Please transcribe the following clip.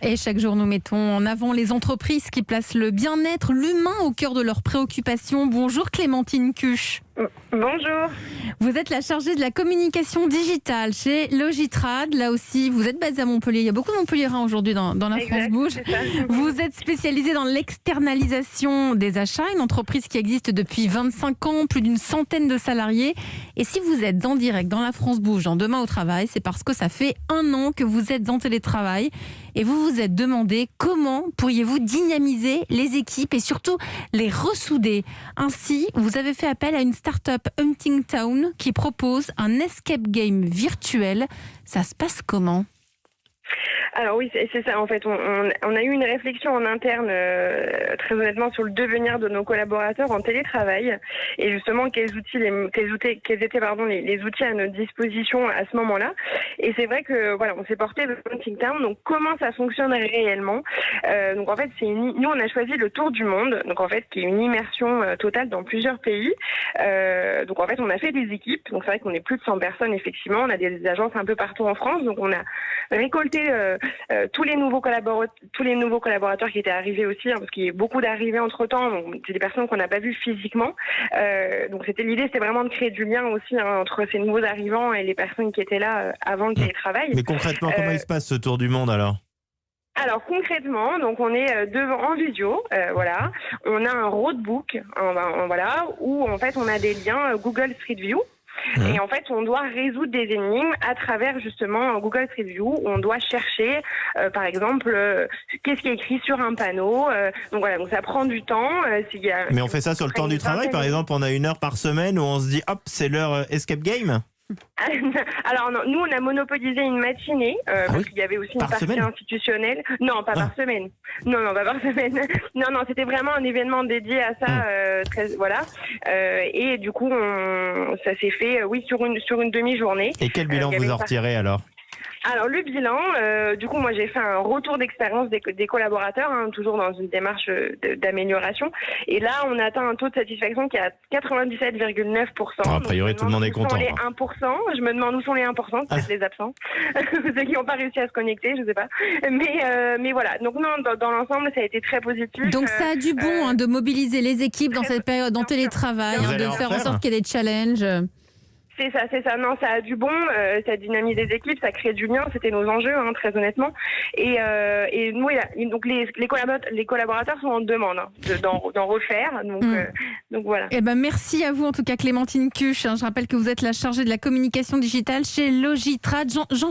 Et chaque jour, nous mettons en avant les entreprises qui placent le bien-être, l'humain au cœur de leurs préoccupations. Bonjour Clémentine Cuche. Bonjour. Vous êtes la chargée de la communication digitale chez Logitrad. Là aussi, vous êtes basée à Montpellier. Il y a beaucoup de Montpelliérains aujourd'hui dans la France Bouge. Vous êtes spécialisée dans l'externalisation des achats, une entreprise qui existe depuis 25 ans, plus d'une centaine de salariés. Et si vous êtes en direct dans la France Bouge, dans Demain au travail, c'est parce que ça fait 1 an que vous êtes en télétravail et vous vous êtes demandé comment pourriez-vous dynamiser les équipes et surtout les ressouder. Ainsi, vous avez fait appel à une start-up Huntingtown qui propose un escape game virtuel. Ça se passe comment ? Alors oui, c'est ça en fait. On a eu une réflexion en interne, très honnêtement, sur le devenir de nos collaborateurs en télétravail et justement quels étaient les outils à notre disposition à ce moment-là. Et c'est vrai que voilà, on s'est porté vers Huntingtown. Donc comment ça fonctionne réellement ? Donc en fait, nous on a choisi le tour du monde. Donc en fait, qui est une immersion totale dans plusieurs pays. Donc en fait, on a fait des équipes. Donc c'est vrai qu'on est plus de 100 personnes effectivement. On a des agences un peu partout en France. Donc on a récolté tous les nouveaux collaborateurs qui étaient arrivés aussi, parce qu'il y a beaucoup d'arrivées entre-temps, donc c'est des personnes qu'on n'a pas vues physiquement. Donc l'idée, c'était vraiment de créer du lien aussi entre ces nouveaux arrivants et les personnes qui étaient là avant le télétravail. Mais concrètement, comment il se passe ce tour du monde alors ? Alors concrètement, donc on est en visio, voilà. On a un roadbook, voilà, où en fait on a des liens Google Street View. Et en fait, on doit résoudre des énigmes à travers justement Google Street View. On doit chercher, par exemple, qu'est-ce qui est écrit sur un panneau. Donc voilà, donc ça prend du temps. Mais on fait ça sur le temps du travail, par exemple, on a 1 heure par semaine où on se dit, hop, c'est l'heure escape game. Alors non, nous on a monopolisé une matinée parce qu'il y avait aussi une partie institutionnelle. Non, pas par semaine. Non, pas par semaine. Non, c'était vraiment un événement dédié à ça. Voilà. Et du coup, ça s'est fait, sur une demi-journée. Et quel bilan vous en retirez alors ? Alors le bilan, du coup moi j'ai fait un retour d'expérience des collaborateurs, toujours dans une démarche d'amélioration. Et là on a atteint un taux de satisfaction qui est à 97,9%. A priori tout le monde est content. Les 1%, je me demande où sont les 1%, peut-être les absents, ceux qui n'ont pas réussi à se connecter, je sais pas. Mais voilà, donc non, dans l'ensemble ça a été très positif. Donc ça a du bon de mobiliser les équipes dans cette période en télétravail, de faire en sorte qu'il y ait des challenges. C'est ça. Non, ça a du bon, ça dynamise les équipes, ça crée du lien. C'était nos enjeux, très honnêtement. Et nous, donc les collaborateurs sont en demande d'en refaire. Donc voilà. Eh ben merci à vous en tout cas Clémentine Cuche. Je rappelle que vous êtes la chargée de la communication digitale chez Logitrad.